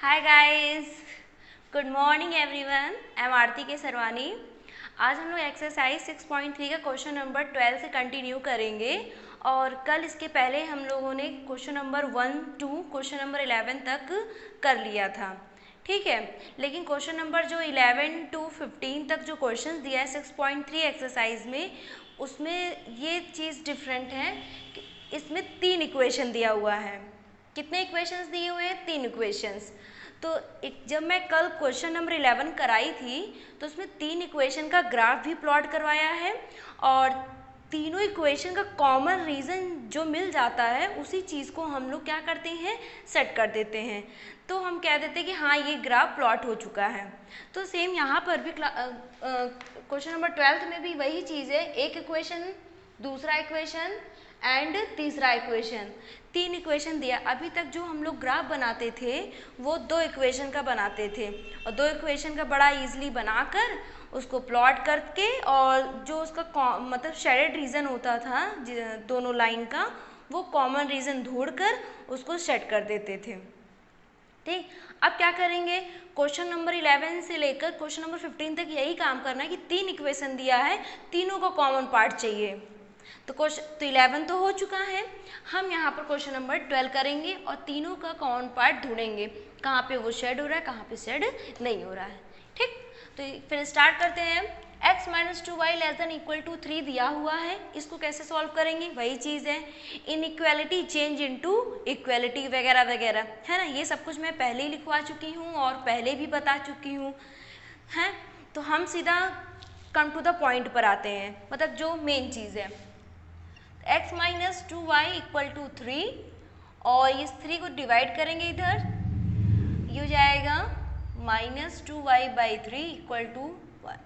Hi guys, good morning everyone. I am Aarti K Sarwani. आज हम लोग एक्सरसाइज 6.3 का क्वेश्चन नंबर 12 से कंटिन्यू करेंगे और कल इसके पहले हम लोगों ने question number 1 to question number 11 तक कर लिया था, ठीक है। लेकिन क्वेश्चन नंबर जो 11 टू 15 तक जो क्वेश्चन दिया है 6.3 एक्सरसाइज में, उसमें ये चीज़ डिफरेंट है कि इसमें 3 इक्वेशन दिया हुआ है। कितने इक्वेशंस दिए हुए हैं? 3 इक्वेशंस। तो जब मैं कल क्वेश्चन नंबर 11 कराई थी तो उसमें 3 इक्वेशन का ग्राफ भी प्लॉट करवाया है और तीनों इक्वेशन का कॉमन रीज़न जो मिल जाता है उसी चीज़ को हम लोग क्या करते हैं, सेट कर देते हैं। तो हम कह देते हैं कि हाँ ये ग्राफ प्लॉट हो चुका है। तो सेम यहाँ पर भी क्वेश्चन नंबर 12 में भी वही चीज़ है, एक इक्वेशन, दूसरा इक्वेशन एंड तीसरा इक्वेशन। 3 इक्वेशन दिया। अभी तक जो हम लोग ग्राफ बनाते थे वो 2 इक्वेशन का बनाते थे और 2 इक्वेशन का बड़ा इजीली बनाकर उसको प्लॉट करके और जो उसका मतलब शेडेड रीजन होता था दोनों लाइन का, वो कॉमन रीजन ढूंढकर उसको सेट कर देते थे, ठीक। अब क्या करेंगे, क्वेश्चन नंबर 11 से लेकर क्वेश्चन नंबर 15 तक यही काम करना है कि 3 इक्वेशन दिया है, तीनों का कॉमन पार्ट चाहिए। तो 11 तो हो चुका है, हम यहाँ पर क्वेश्चन नंबर 12 करेंगे और तीनों का कॉमन पार्ट ढूंढेंगे, कहाँ पे वो शेड हो रहा है, कहाँ पे शेड नहीं हो रहा है, ठीक। तो फिर स्टार्ट करते हैं। x minus 2y less than equal to 3 दिया हुआ है, इसको कैसे सॉल्व करेंगे? वही चीज़ है, इनइक्वालिटी चेंज इनटू इक्वालिटी वगैरह वगैरह, है ना। ये सब कुछ मैं पहले ही लिखवा चुकी हूँ और पहले भी बता चुकी हूँ, हैं। तो हम सीधा कम टू द पॉइंट पर आते हैं, मतलब जो मेन चीज़ है। x minus 2y equal to 3 और इस 3 को डिवाइड करेंगे इधर, ये हो जाएगा minus 2y by 3 equal to 1।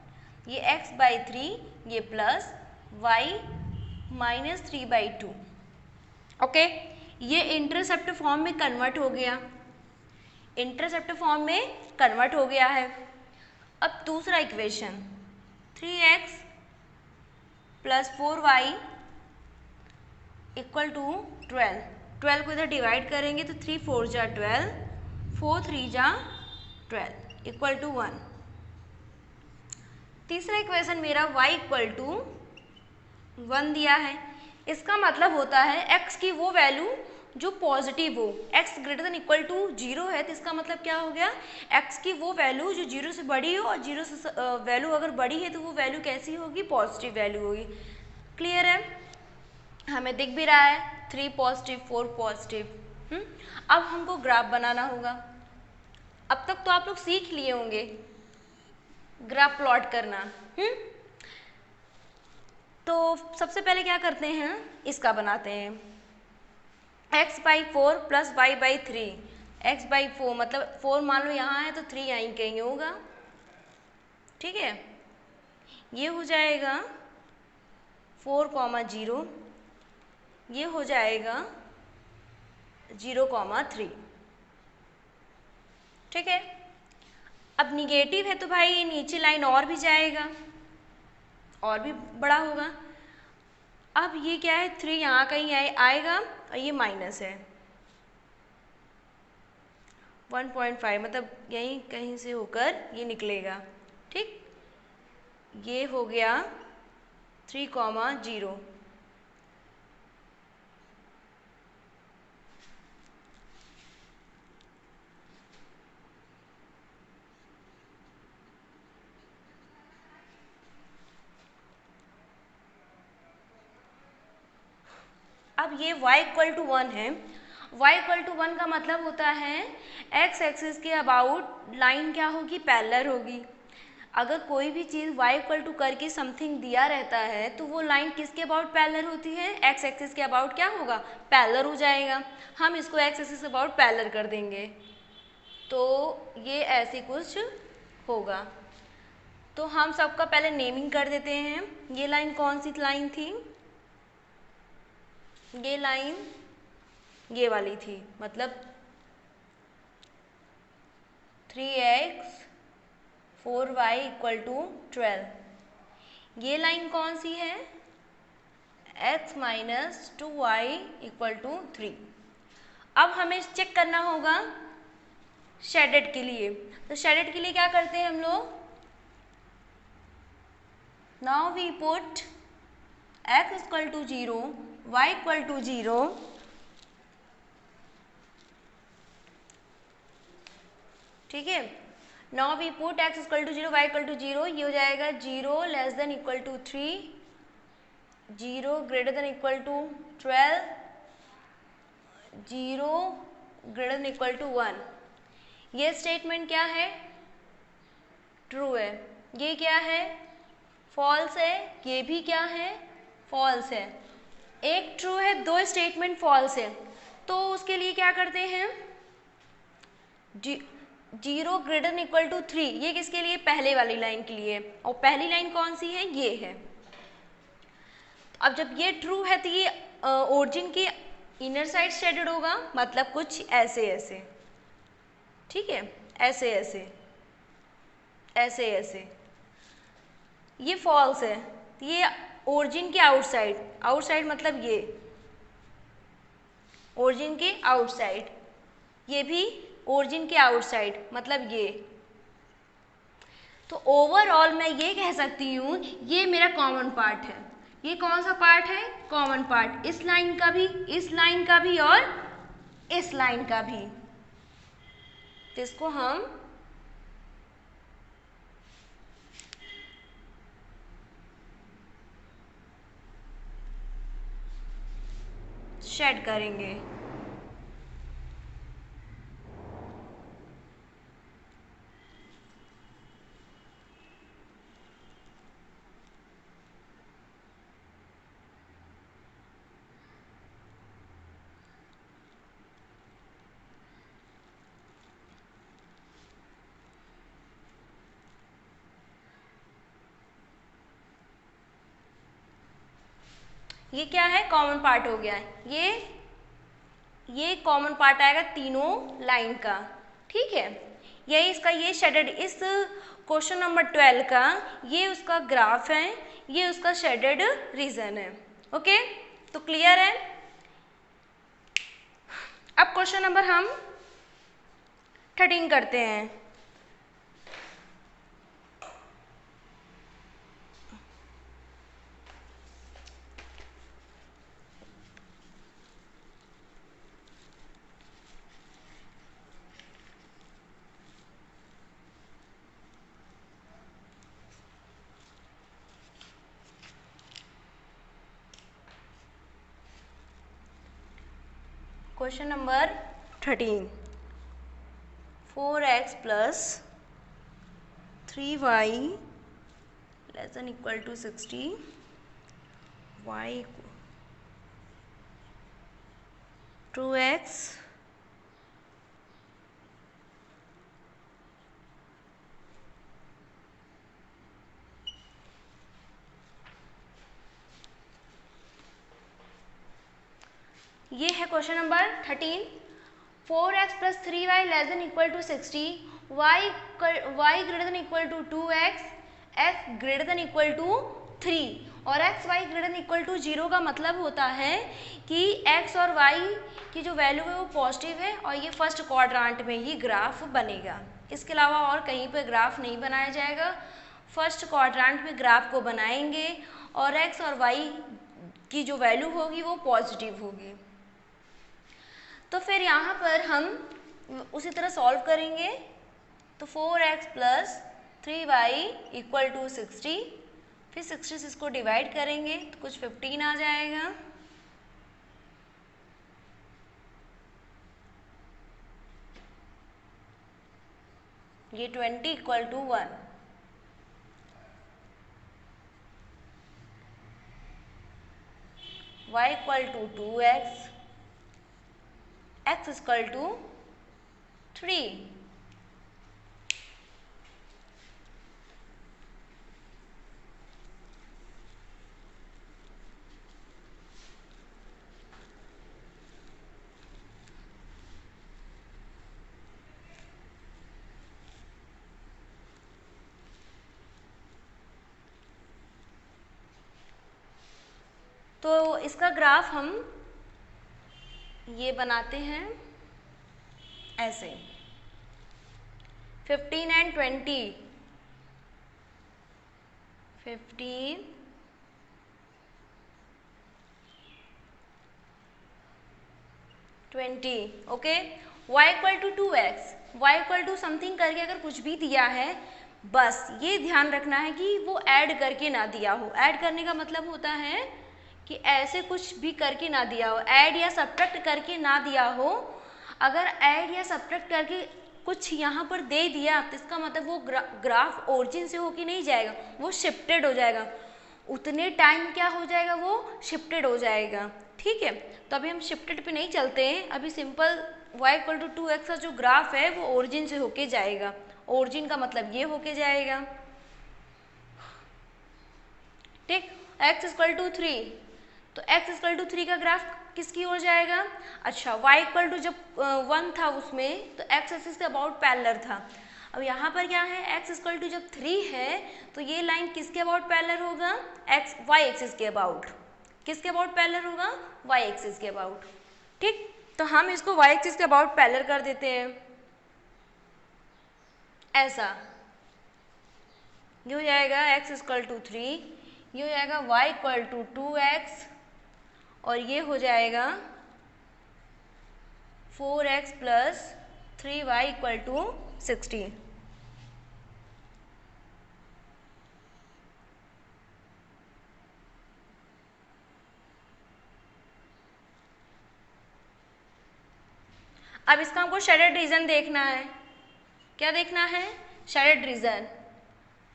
ये x बाई 3, ये plus y minus 3 by 2। Okay, ये इंटरसेप्ट फॉर्म में कन्वर्ट हो गया, इंटरसेप्ट फॉर्म में कन्वर्ट हो गया है। अब दूसरा equation 3x plus 4y equal to 12। 12 को इधर डिवाइड करेंगे तो 3 4 जा 12, 4 3 जा 12 इक्वल टू 1। तीसरा इक्वेशन मेरा y इक्वल टू 1 दिया है। इसका मतलब होता है x की वो वैल्यू जो पॉजिटिव हो, x greater than equal to 0 है, तो इसका मतलब क्या हो गया, x की वो वैल्यू जो 0 से बड़ी हो और 0 से वैल्यू अगर बड़ी है तो वो वैल्यू कैसी होगी, पॉजिटिव वैल्यू होगी। क्लियर है, हमें दिख भी रहा है 3 पॉजिटिव 4 पॉजिटिव। अब हमको ग्राफ बनाना होगा। अब तक तो आप लोग सीख लिए होंगे ग्राफ प्लॉट करना। तो सबसे पहले क्या करते हैं, इसका बनाते हैं। x by 4 plus y by 3, x by 4 मतलब 4 मान लो यहाँ है तो 3 यहीं कहीं होगा, ठीक है। ये हो जाएगा 4, 0, ये हो जाएगा 0, 3, ठीक है। अब निगेटिव है तो भाई ये नीचे लाइन और भी जाएगा, और भी बड़ा होगा। अब ये क्या है, 3 यहाँ कहीं आएगा और ये माइनस है 1.5, मतलब यहीं कहीं से होकर ये निकलेगा, ठीक। ये हो गया 3, 0। अब ये y इक्वल टू 1 है, y इक्वल टू 1 का मतलब होता है x एक्सिस के अबाउट लाइन क्या होगी, पैरेलल होगी। अगर कोई भी चीज़ y इक्वल टू करके समथिंग दिया रहता है तो वो लाइन किसके अबाउट पैरेलल होती है, x एक्सिस के अबाउट क्या होगा, पैरेलल हो जाएगा। हम इसको x एक्सिस के अबाउट पैरेलल कर देंगे तो ये ऐसे कुछ होगा। तो हम सबका पहले नेमिंग कर देते हैं। ये लाइन कौन सी लाइन थी, ये लाइन ये वाली थी, मतलब 3x 4y इक्वल टू 12। ये लाइन कौन सी है, x minus 2y equal to 3। अब हमें चेक करना होगा शेडेड के लिए। तो शेडेड के लिए क्या करते हैं हम लोग, now we put x equal to 0, y equal to 0, ठीक है। Now we put x equal to 0, y equal to 0, ये हो जाएगा 0 less than equal to 3, 0 greater than equal to 12, 0 greater than equal to 1। ये स्टेटमेंट क्या है, true है। ये क्या है, फॉल्स है। ये भी क्या है, फॉल्स है। एक ट्रू है, दो स्टेटमेंट फॉल्स है, तो उसके लिए क्या करते हैं, 0 ग्रेटर देन इक्वल टू 3, ये किसके लिए, पहले वाली लाइन के लिए। और पहली लाइन कौन सी है, ये है। अब जब ये ट्रू है तो ये ओरिजिन की इनर साइड शेडेड होगा, मतलब कुछ ऐसे ऐसे, ठीक है, ऐसे ऐसे, ऐसे ऐसे। ये फॉल्स है, ये ओरिजिन के आउटसाइड, आउटसाइड मतलब ये ओरिजिन के आउटसाइड, ये भी ओरिजिन के आउटसाइड मतलब ये। तो ओवरऑल मैं ये कह सकती हूँ ये मेरा कॉमन पार्ट है। ये कौन सा पार्ट है, कॉमन पार्ट, इस लाइन का भी, इस लाइन का भी और इस लाइन का भी। तो इसको हम शेड करेंगे। ये क्या है, कॉमन पार्ट हो गया है। ये कॉमन पार्ट आएगा तीनों लाइन का, ठीक है। यही इसका ये शेडेड, इस क्वेश्चन नंबर 12 का ये उसका ग्राफ है, ये उसका शेडेड रीजन है। ओके, तो क्लियर है। अब क्वेश्चन नंबर हम 13 करते हैं। Question number 13, 4x plus 3y less than equal to 60, y 2x ये है question number 13। 4x plus 3y less than equal to 60, y greater than equal to 2x, x greater than equal to 3 और x y greater than equal to 0 का मतलब होता है कि x और y की जो वैल्यू है वो पॉजिटिव है और ये फर्स्ट क्वाड्रेंट में ही ग्राफ बनेगा। इसके अलावा और कहीं पर ग्राफ नहीं बनाया जाएगा, फर्स्ट क्वाड्रेंट में ग्राफ को बनाएंगे और x और y की जो वैल्यू होगी वो पॉजिटिव होगी। तो फिर यहाँ पर हम उसी तरह सॉल्व करेंगे। तो 4x plus 3y equal to 60, फिर 60 से इसको डिवाइड करेंगे तो कुछ 15 आ जाएगा। ये 20 equal to 1। y equal to 2x, x equal to 3। तो इसका ग्राफ हम ये बनाते हैं ऐसे। 15 and 20, 15, 20, okay. y equal to 2x, y equal to something करके अगर कुछ भी दिया है, बस ये ध्यान रखना है कि वो ऐड करके ना दिया हो। ऐड करने का मतलब होता है कि ऐसे कुछ भी करके ना दिया हो, ऐड या सब्ट्रैक्ट करके ना दिया हो। अगर ऐड या सब्ट्रैक्ट करके कुछ यहाँ पर दे दिया तो इसका मतलब वो ग्राफ ओरिजिन से होके नहीं जाएगा, वो शिफ्टेड हो जाएगा। उतने टाइम क्या हो जाएगा, वो शिफ्टेड हो जाएगा। ठीक है, तो अभी हम शिफ्टेड पे नहीं चलते हैं, अभी simple y equal to 2x का जो ग्राफ है वो ओरिजिन से होके जाएगा। ओरिजिन का मतलब ये होके जाएगा। ठीक, x इक्वल टू 3, तो x इक्वल टू 3 का ग्राफ किसकी ओर जाएगा? अच्छा, y इक्वल टू जब 1 था उसमें तो x एक्सिस के अबाउट पैरेलल था। अब यहाँ पर क्या है, x इक्वल टू जब 3 है तो ये लाइन किसके अबाउट पैरेलल होगा? y एक्सिस के अबाउट। किसके अबाउट पैरेलल होगा? y एक्सिस के अबाउट। ठीक, तो हम इसको y एक्सिस के अबाउट पैरेलल कर देते हैं, ऐसा। ये हो जाएगा x इक्वल टू 3, ये हो जाएगा y इक्वल टू 2x, और ये हो जाएगा 4x plus 3y equal to 16। अब इसका हमको शेडेड रीजन देखना है। क्या देखना है? Shaded region.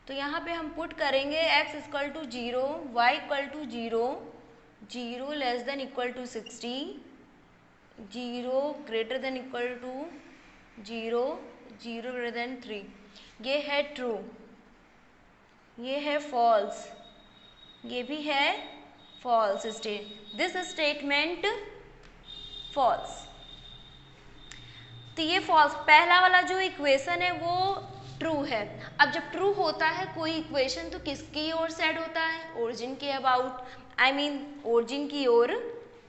तो यहाँ पे हम पुट करेंगे x equal to 0, y equal to 0, 0 less than equal to 60, 0 greater than equal to 0, 0 greater than 3। ये है ट्रू, ये है फॉल्स, ये भी है false state. This statement false. तो ये फॉल्स, पहला वाला जो इक्वेशन है वो ट्रू है। अब जब ट्रू होता है कोई इक्वेशन तो किसकी ओर सेट होता है? ओरिजिन के अबाउट, आई मीन ओरिजिन की ओर,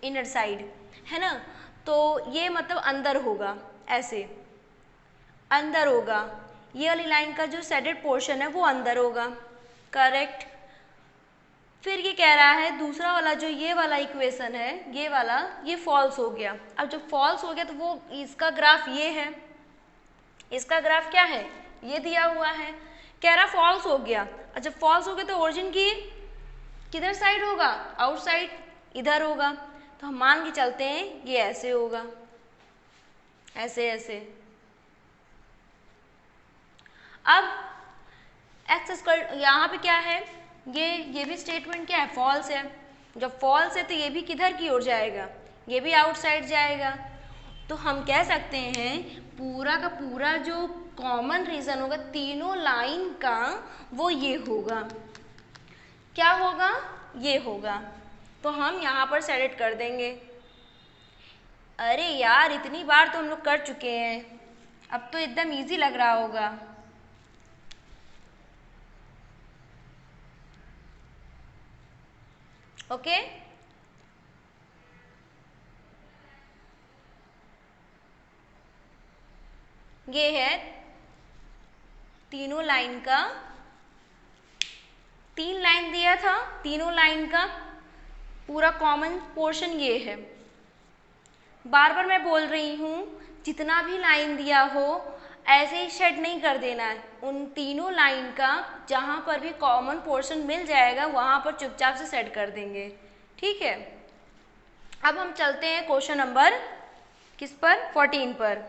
इनर साइड, है ना। तो ये मतलब अंदर होगा, ऐसे अंदर होगा। ये वाली लाइन का जो सेडेड पोर्शन है वो अंदर होगा, करेक्ट। फिर ये कह रहा है दूसरा वाला जो ये वाला इक्वेशन है, ये वाला, ये फॉल्स हो गया। अब जब फॉल्स हो गया तो वो इसका ग्राफ ये है, इसका ग्राफ क्या है? ये दिया हुआ है। कह रहा फॉल्स हो गया। और जब फॉल्स हो गया तो ओरिजिन की किधर साइड होगा? आउटसाइड, इधर होगा। तो हम मान के चलते हैं ये ऐसे होगा, ऐसे ऐसे। अब एक्स स्क्वायर यहाँ पे क्या है, ये भी स्टेटमेंट क्या है? फॉल्स है। जब फॉल्स है तो ये भी किधर की ओर जाएगा? ये भी आउटसाइड जाएगा। तो हम कह सकते हैं पूरा का पूरा जो कॉमन रीजन होगा तीनों लाइन का वो ये होगा। क्या होगा? ये होगा। तो हम यहाँ पर सेलेक्ट कर देंगे। अरे यार, इतनी बार तो हम लोग कर चुके हैं, अब तो एकदम इजी लग रहा होगा। ओके, ये है तीनों लाइन का, 3 लाइन दिया था, तीनों लाइन का पूरा कॉमन पोर्शन ये है। बार बार मैं बोल रही हूँ, जितना भी लाइन दिया हो ऐसे ही शेड नहीं कर देना है। उन तीनों लाइन का जहाँ पर भी कॉमन पोर्शन मिल जाएगा वहाँ पर चुपचाप से सेट कर देंगे, ठीक है। अब हम चलते हैं क्वेश्चन नंबर किस पर? 14 पर।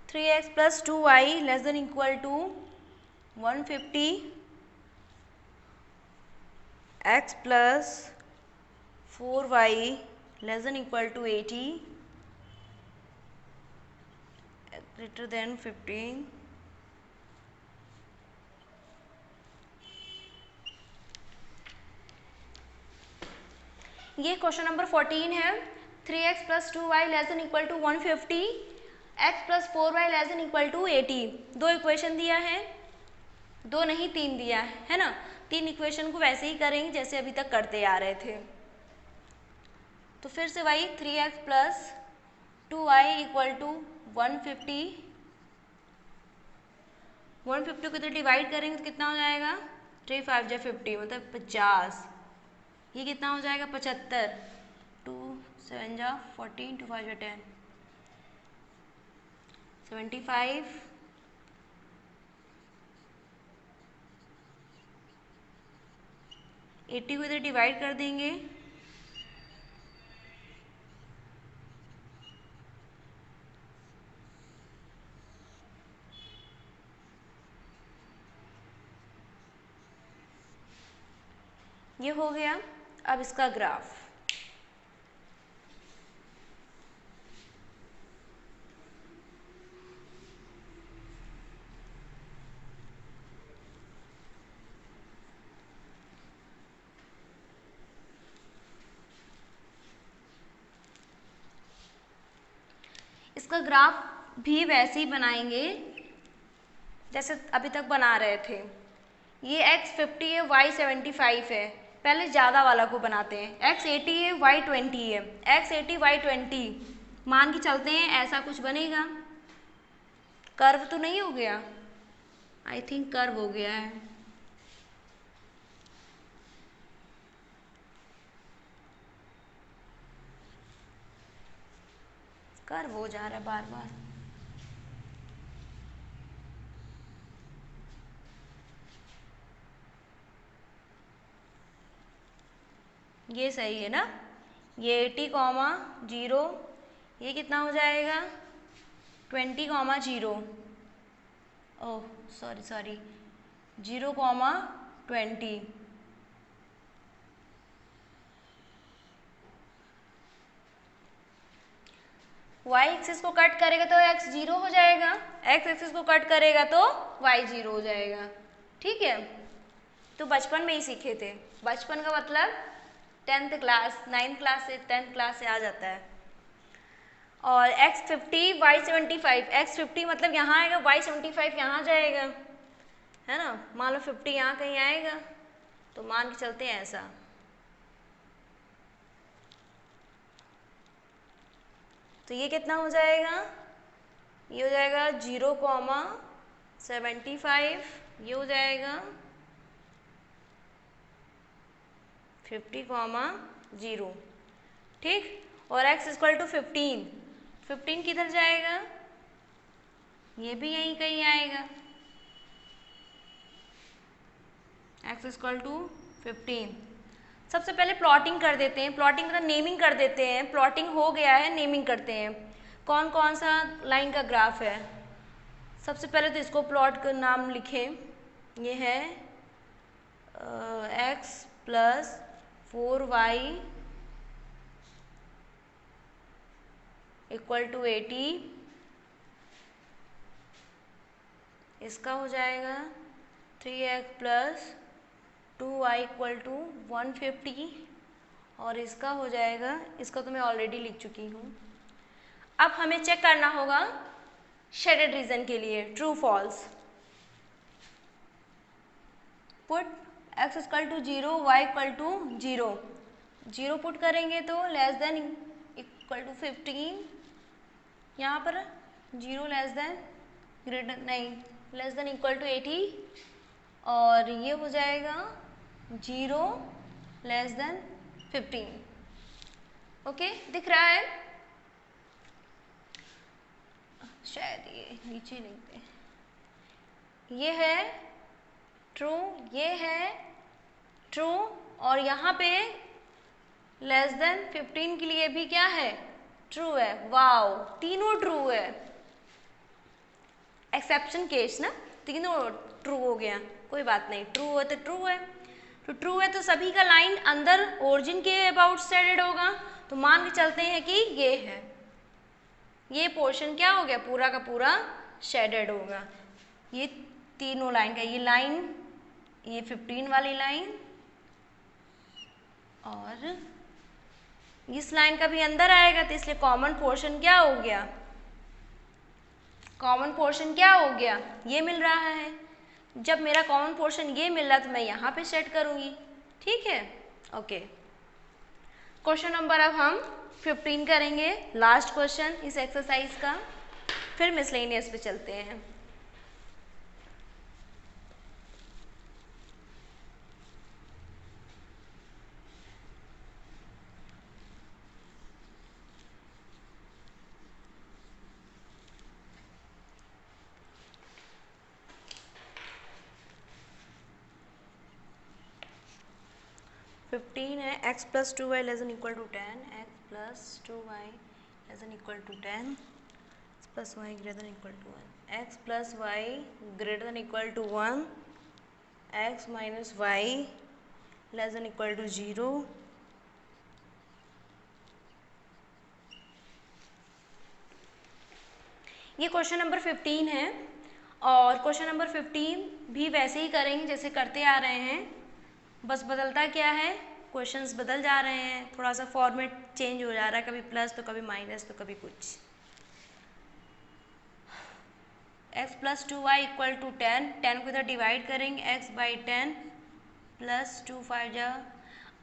Three X plus 2y less than equal to 150, x plus 4y less than equal to 80, greater than 15। ये क्वेश्चन नंबर 14 है। 3x plus 2y less than equal to 150, x plus 4y less than equal to 80। दो equation दिया है, दो नहीं 3 दिया है ना। 3 इक्वेशन को वैसे ही करेंगे जैसे अभी तक करते आ रहे थे। तो फिर से वही 3x plus 2y equal to 150। 150 को इधर डिवाइड करेंगे तो कितना हो जाएगा, 3 5 जा 50 मतलब 50। ये कितना हो जाएगा 75। 2 7 जा 14, 2 5 जा 10, 75। एट्टी को इधर डिवाइड कर देंगे, ये हो गया। अब इसका ग्राफ, इसका ग्राफ भी वैसे ही बनाएंगे जैसे अभी तक बना रहे थे। ये x 50 है, y 75 है। पहले ज़्यादा वाला को बनाते हैं। x 80 है, y 20 है। x 80 y 20 मान के चलते हैं, ऐसा कुछ बनेगा। कर्व तो नहीं हो गया, आई थिंक कर्व हो गया है। कर्व हो जा रहा है बार बार। ये सही है ना, ये 80, 0, ये कितना हो जाएगा 20, 0। Oh sorry 0, 20। y एक्सिस को कट करेगा तो x 0 हो जाएगा, x एक्सिस को कट करेगा तो y 0 हो जाएगा। ठीक है, तो बचपन में ही सीखे थे। बचपन का मतलब 10th क्लास, 9th क्लास से 10th क्लास से आ जाता है। और x 50 y 75, x 50 मतलब यहाँ आएगा, y 75 यहाँ जाएगा, है ना। मान लो 50 यहाँ कहीं आएगा, तो मान के चलते हैं ऐसा। तो ये कितना हो जाएगा, ये हो जाएगा 0, 75, ये हो जाएगा 50, 0। ठीक, और x इक्वल टू 15, 15 किधर जाएगा, ये भी यहीं कहीं आएगा। x equal to 15। सबसे पहले प्लॉटिंग कर देते हैं, प्लॉटिंग मतलब नेमिंग कर देते हैं। प्लॉटिंग हो गया है, नेमिंग करते हैं। कौन कौन सा लाइन का ग्राफ है। सबसे पहले तो इसको प्लॉट का नाम लिखें। ये है x plus 4y equal to 80। इसका हो जाएगा 3x plus 2y equal to 150, और इसका हो जाएगा, इसका तो मैं ऑलरेडी लिख चुकी हूँ। अब हमें चेक करना होगा शेडेड रीजन के लिए, true false. Put x equal to 0, y equal to 0। 0 put करेंगे तो लेस देन इक्वल टू 15, यहाँ पर 0 लेस देन ग्रेटर नहीं लेस देन इक्वल टू 80, और ये हो जाएगा 0 लेस देन 15। ओके, दिख रहा है, शायद ये नीचे लिखते हैं। ये है ट्रू, ये है ट्रू, और यहाँ पे लेस देन 15 के लिए भी क्या है, ट्रू है। वाओ, तीनों ट्रू है। एक्सेप्शन केस ना, तीनों ट्रू हो गया, कोई बात नहीं। ट्रू है तो ट्रू है, तो ट्रू है तो सभी का लाइन अंदर ओरिजिन के अबाउट शेडेड होगा, तो मान के चलते हैं कि ये है। ये पोर्शन क्या हो गया, पूरा का पूरा शेडेड होगा। ये तीनों लाइन का, ये लाइन, ये 15 वाली लाइन और इस लाइन का भी अंदर आएगा, तो इसलिए कॉमन पोर्शन क्या हो गया, कॉमन पोर्शन क्या हो गया, ये मिल रहा है। जब मेरा कॉमन पोर्शन ये मिल रहा तो मैं यहाँ पे सेट करूँगी, ठीक है, ओके। क्वेश्चन नंबर अब हम 15 करेंगे, लास्ट क्वेश्चन इस एक्सरसाइज का, फिर मिसलेनियस पे चलते हैं। है x plus 2y less than equal to 10, x plus 2y less than equal to 10, x plus y greater than equal to 1, x plus y greater than equal to 1, x minus y less than equal to 0, ये question number 15 है। और question number 15 भी वैसे ही करेंगे जैसे करते आ रहे हैं, बस बदलता क्या है, क्वेश्चंस बदल जा रहे हैं, थोड़ा सा फॉर्मेट चेंज हो जा रहा है, कभी प्लस तो कभी माइनस तो कभी कुछ। x plus 2y equal to 10, 10 को इधर डिवाइड करेंगे, x बाई 10 प्लस 2 5 जा।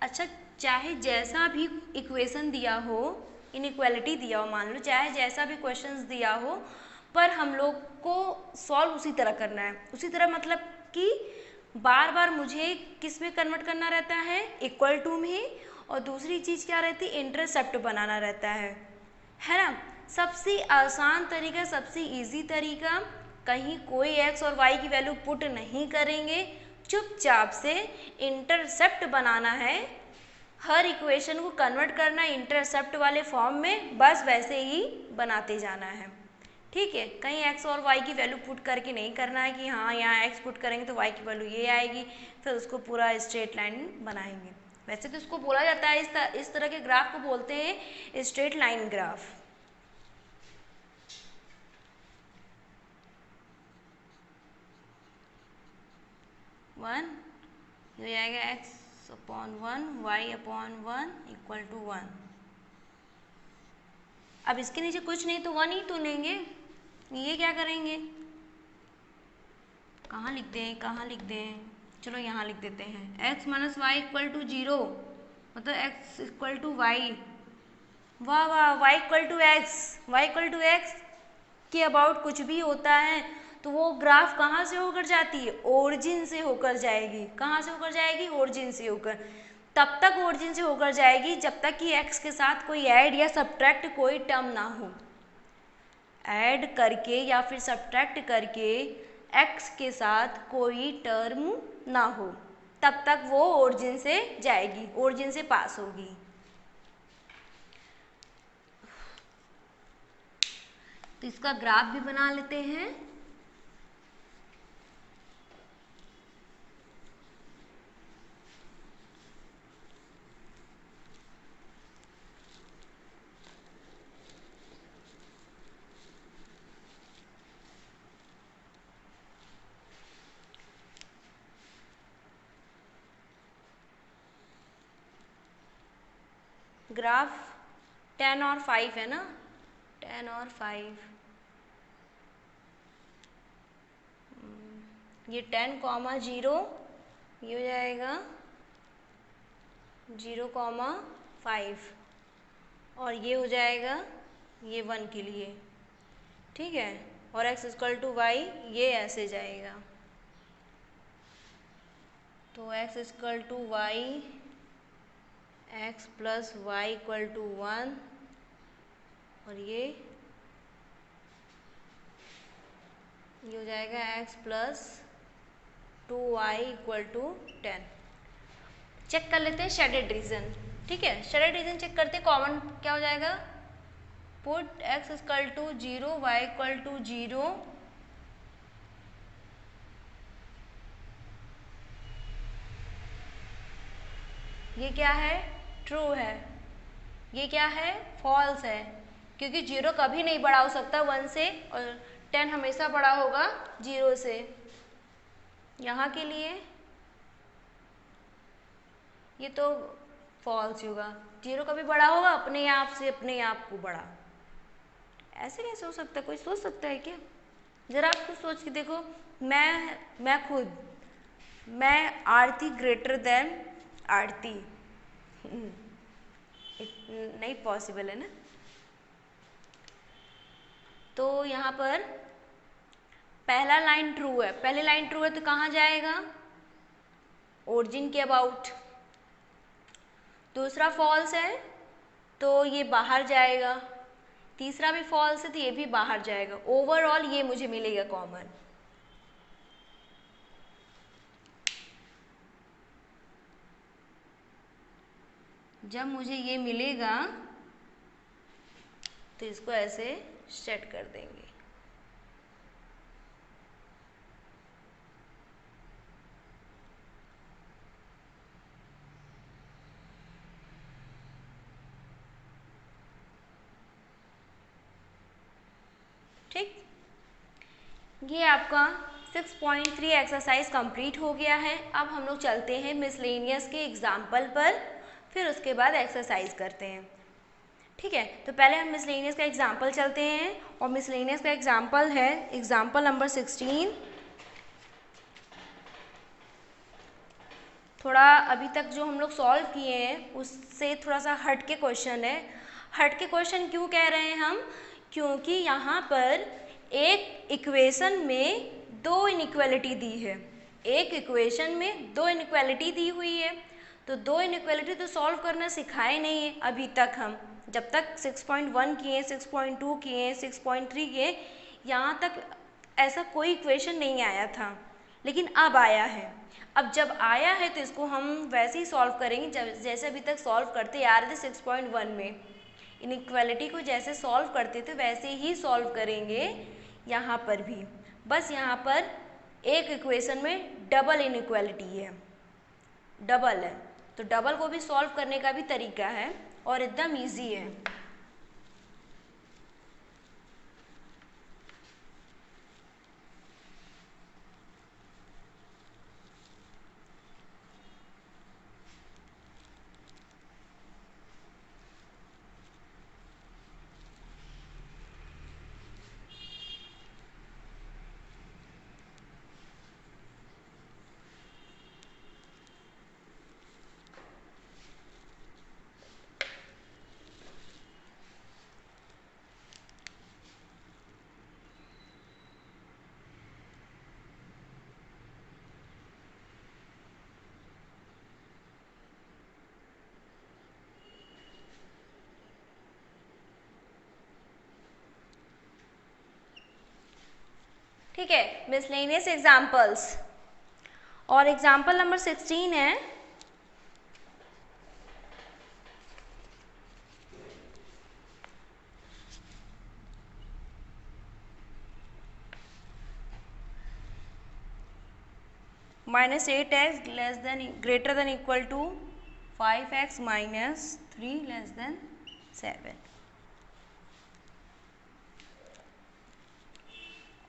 अच्छा, चाहे जैसा भी इक्वेशन दिया हो, इनइक्वालिटी दिया हो, मान लो चाहे जैसा भी क्वेश्चंस दिया हो, पर हम लोग को सॉल्व उसी तरह करना है। उसी तरह मतलब कि बार बार मुझे किस में कन्वर्ट करना रहता है, इक्वल टू में, और दूसरी चीज़ क्या रहती है, इंटरसेप्ट बनाना रहता है ना। सबसे आसान तरीका, सबसे इजी तरीका, कहीं कोई x और y की वैल्यू पुट नहीं करेंगे, चुपचाप से इंटरसेप्ट बनाना है, हर इक्वेशन को कन्वर्ट करना है इंटरसेप्ट वाले फॉर्म में, बस वैसे ही बनाते जाना है, ठीक है। कहीं x और y की वैल्यू पुट करके नहीं करना है कि हाँ यहाँ x पुट करेंगे तो y की वैल्यू ये आएगी, फिर उसको पूरा स्ट्रेट लाइन बनाएंगे। वैसे तो इसको बोला जाता है, इस तरह के ग्राफ को बोलते हैं स्ट्रेट लाइन ग्राफ। वन हो जाएगा x upon 1, y upon 1 equal to 1। अब इसके नीचे कुछ नहीं तो 1 ही तो लेंगे, ये क्या करेंगे, कहाँ लिख दें, कहाँ लिख दें, चलो यहाँ लिख देते हैं, x minus y equal to 0, मतलब x इक्वल टू वाई, वाह वाह, y equal to x, y equal to x के अबाउट कुछ भी होता है तो वो ग्राफ कहाँ से होकर जाती है, ओरिजिन से होकर जाएगी। कहाँ से होकर जाएगी, ओरिजिन से होकर। तब तक ओरिजिन से होकर जाएगी जब तक कि x के साथ कोई ऐड या सब्ट्रैक्ट कोई टर्म ना हो। ऐड करके या फिर सब्ट्रैक्ट करके x के साथ कोई टर्म ना हो, तब तक वो ओरिजिन से जाएगी, ओरिजिन से पास होगी। तो इसका ग्राफ भी बना लेते हैं। ग्राफ 10 और 5 है ना, 10 और 5, ये 10 कॉमा 0, ये हो जाएगा 0 कॉमा 5, और ये हो जाएगा ये 1 के लिए, ठीक है। और x इक्वल टू वाई ये ऐसे जाएगा, तो x equal to y, x plus y equal to 1, और ये हो जाएगा x plus 2y equal to 10। Check कर लेते हैं शेडेड रीजन, ठीक है। शेडेड रीजन चेक करते हैं, कॉमन क्या हो जाएगा, put x equal to 0, y equal to 0, ये क्या है, ट्रू है, ये क्या है, फॉल्स है, क्योंकि 0 कभी नहीं बड़ा हो सकता 1 से, और 10 हमेशा बड़ा होगा 0 से। यहाँ के लिए ये तो फॉल्स होगा, 0 कभी बड़ा होगा अपने आप से, अपने आप को बड़ा। ऐसे कैसे हो सकता है, कोई सोच सकता है क्या? जरा आप कुछ सोच के देखो। मैं खुद, मैं आरती ग्रेटर देन आरती, नहीं पॉसिबल है ना। तो यहाँ पर पहला लाइन ट्रू है, पहली लाइन ट्रू है तो कहाँ जाएगा? ओरिजिन के अबाउट। दूसरा फॉल्स है तो ये बाहर जाएगा, तीसरा भी फॉल्स है तो ये भी बाहर जाएगा। ओवरऑल ये मुझे मिलेगा कॉमन। जब मुझे ये मिलेगा तो इसको ऐसे सेट कर देंगे। ठीक, ये आपका 6.3 एक्सरसाइज कंप्लीट हो गया है। अब हम लोग चलते हैं मिसलेनियस के एग्जाम्पल पर, फिर उसके बाद एक्सरसाइज करते हैं। ठीक है, तो पहले हम मिसलेनियस का एग्जाम्पल चलते हैं, और मिसलेनियस का एग्जाम्पल है एग्जाम्पल नंबर 16। थोड़ा अभी तक जो हम लोग सॉल्व किए हैं उससे थोड़ा सा हट के क्वेश्चन है। हट के क्वेश्चन क्यों कह रहे हैं हम? क्योंकि यहाँ पर एक इक्वेशन में दो इनइक्वालिटी दी है, एक इक्वेशन में दो इनइक्वालिटी दी हुई है। तो दो इनइक्वालिटी तो सॉल्व करना सिखाए नहीं है अभी तक। हम जब तक 6.1 किए, 6.2 किए, 6.3 किए, यहाँ तक ऐसा कोई इक्वेशन नहीं आया था, लेकिन अब आया है। अब जब आया है तो इसको हम वैसे ही सॉल्व करेंगे जैसे अभी तक सॉल्व करते आ रहे थे 6.1 में। इनइक्वालिटी को जैसे सॉल्व करते थे वैसे ही सॉल्व करेंगे यहाँ पर भी। बस यहाँ पर एक इक्वेशन में डबल इनइक्वालिटी है, डबल है, तो डबल को भी सॉल्व करने का भी तरीका है और एकदम इजी है। ठीक है, मिसलेनियस एग्जाम्पल्स, और एग्जाम्पल नंबर 16 है -8x greater than equal to 5x minus 3 less than 7।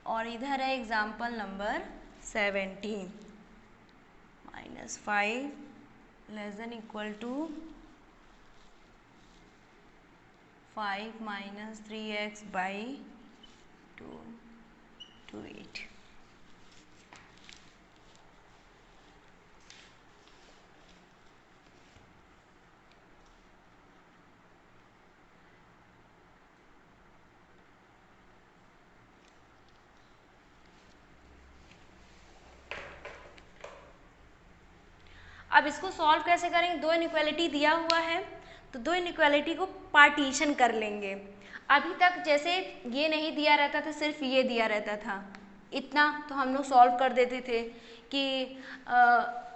और इधर है example number 17, -5 less than equal to 5 minus 3x by 2 to 8। अब इसको सॉल्व कैसे करेंगे? दो इनइक्वालिटी दिया हुआ है तो दो इनइक्वालिटी को पार्टीशन कर लेंगे। अभी तक जैसे ये नहीं दिया रहता था, सिर्फ ये दिया रहता था इतना, तो हम लोग सॉल्व कर देते थे कि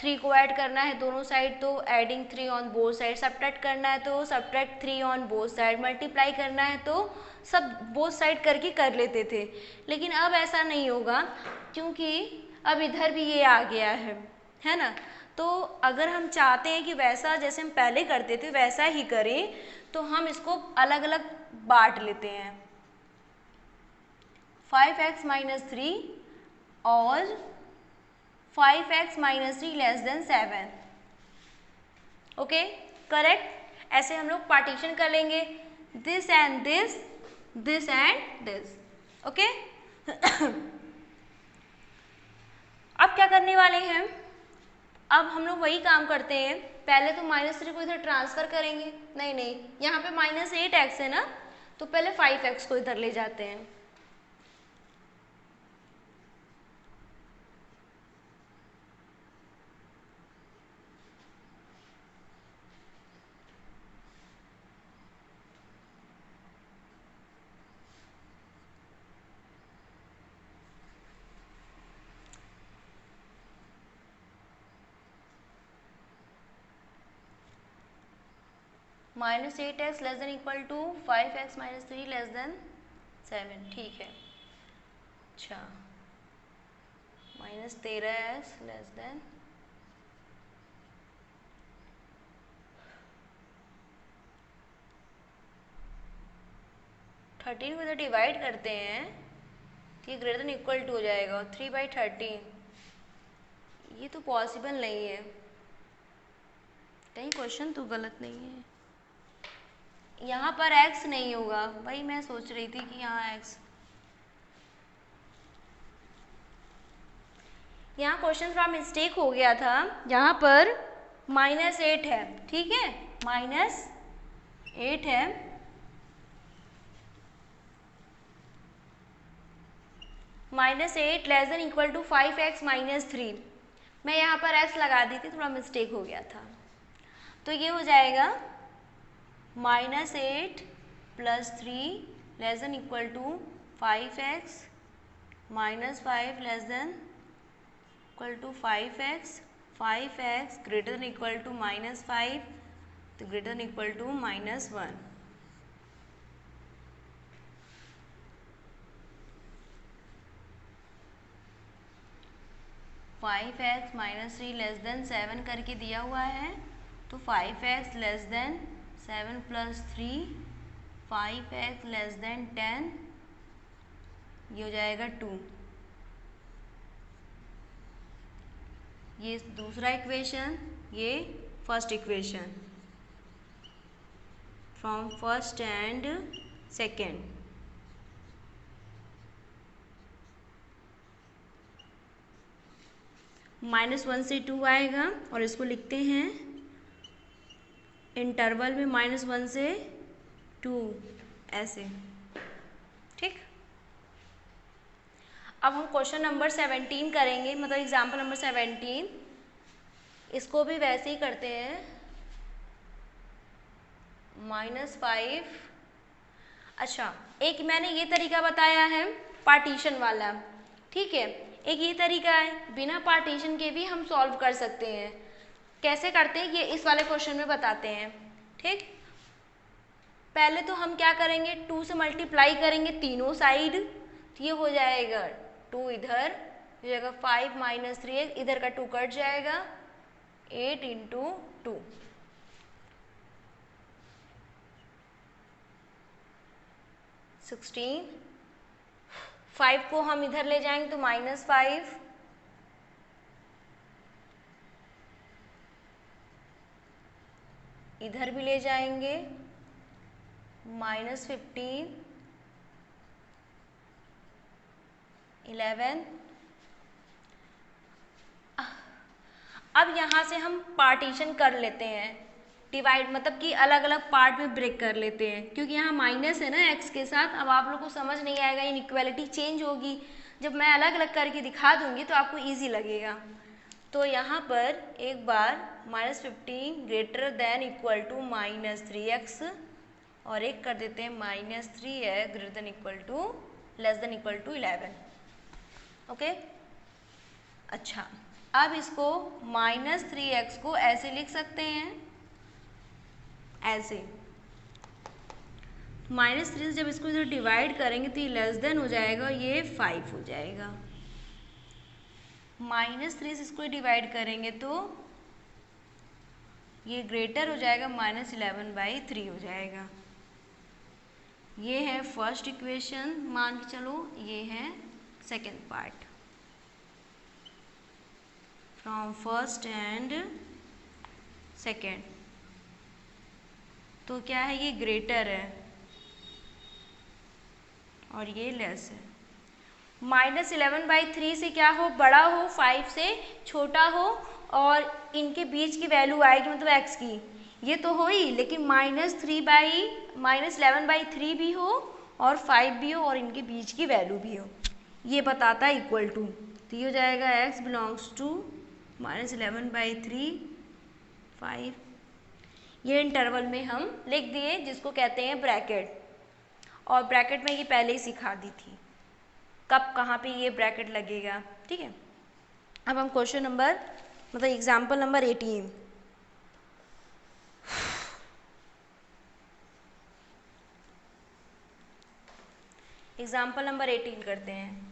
3 को ऐड करना है दोनों साइड तो adding 3 on both side, subtract करना है तो subtract 3 on both side, multiply करना है तो सब बोथ साइड करके कर लेते थे। लेकिन अब ऐसा नहीं होगा क्योंकि अब इधर भी ये आ गया है ना। तो अगर हम चाहते हैं कि वैसा जैसे हम पहले करते थे वैसा ही करें, तो हम इसको अलग अलग बांट लेते हैं। 5x माइनस 3 और 5x minus 3 less than 7। Okay, correct. ऐसे हम लोग पार्टीशन कर लेंगे, this and this, this and this. Okay अब क्या करने वाले हैं, अब हम लोग वही काम करते हैं। पहले तो -3 को इधर ट्रांसफर करेंगे, नहीं यहाँ पे -8x है ना, तो पहले 5x को इधर ले जाते हैं। -8x less than equal to 5x minus 3 less than 7, ठीक है। अच्छा, -13x लेस देन 13 को इधर डिवाइड करते हैं तो ये ग्रेटर देन इक्वल टू हो जाएगा 3/13। ये तो पॉसिबल नहीं है, कहीं क्वेश्चन तो गलत नहीं है। यहाँ पर x नहीं होगा, वही मैं सोच रही थी कि यहाँ x, यहाँ क्वेश्चन थोड़ा मिस्टेक हो गया था। यहाँ पर -8 है, ठीक है, -8 है, -8 less than equal to 5x minus 3। मैं यहाँ पर x लगा दी थी, थोड़ा मिस्टेक हो गया था। तो ये हो जाएगा -8 plus 3 less than equal to 5x minus 5 less than equal to 5x, 5x greater than equal to -5, तो greater than equal to -1। Five x minus 3 less than 7 करके दिया हुआ है, तो 5x less than 7 plus 3, 5x less than 10, ये हो जाएगा 2। ये दूसरा इक्वेशन, ये first equation, from first and second. -1 से 2 आएगा और इसको लिखते हैं इंटरवल में -1 से 2 ऐसे, ठीक। अब हम क्वेश्चन नंबर 17 करेंगे, मतलब एग्जाम्पल नंबर 17। इसको भी वैसे ही करते हैं, -5। अच्छा, एक मैंने ये तरीका बताया है पार्टीशन वाला, ठीक है। एक ये तरीका है, बिना पार्टीशन के भी हम सॉल्व कर सकते हैं। कैसे करते हैं ये इस वाले क्वेश्चन में बताते हैं, ठीक। पहले तो हम क्या करेंगे, 2 से मल्टीप्लाई करेंगे तीनों साइड, तो ये हो जाएगा 2 इधर, हो जाएगा 5 माइनस 3, इधर का 2 कट जाएगा, 8 इंटू 2, 16। 5 को हम इधर ले जाएंगे तो -5, इधर भी ले जाएंगे -15, 11। अब यहाँ से हम पार्टीशन कर लेते हैं, डिवाइड मतलब कि अलग अलग पार्ट में ब्रेक कर लेते हैं, क्योंकि यहाँ माइनस है ना x के साथ। अब आप लोग को समझ नहीं आएगा, इनइक्वालिटी चेंज होगी। जब मैं अलग अलग करके दिखा दूंगी तो आपको इजी लगेगा। तो यहाँ पर एक बार -15 greater than equal to -3x, और एक कर देते हैं -3x greater than equal to less than equal to 11। Okay, अच्छा, अब इसको -3x को ऐसे लिख सकते हैं, ऐसे -3 से जब इसको इधर डिवाइड करेंगे तो ये लेस देन हो जाएगा, ये 5 हो जाएगा। -3 से इसको डिवाइड करेंगे तो ये ग्रेटर हो जाएगा -11/3 हो जाएगा। ये है फर्स्ट इक्वेशन, मान के चलो ये है second part from first and second. तो क्या है, ये ग्रेटर है और ये लेस है। -11/3 से क्या हो, बड़ा हो, 5 से छोटा हो और इनके बीच की वैल्यू आएगी मतलब x की, ये तो हो ही, लेकिन -11/3 भी हो और 5 भी हो और इनके बीच की वैल्यू भी हो, ये बताता है इक्वल टू। तो ये हो जाएगा x बिलोंग्स टू -11/3 5। ये इंटरवल में हम लिख दिए जिसको कहते हैं ब्रैकेट, और ब्रैकेट में ये पहले ही सिखा दी थी कब कहाँ पे ये ब्रैकेट लगेगा, ठीक है। अब हम क्वेश्चन नंबर मतलब एग्जाम्पल नंबर 18 करते हैं।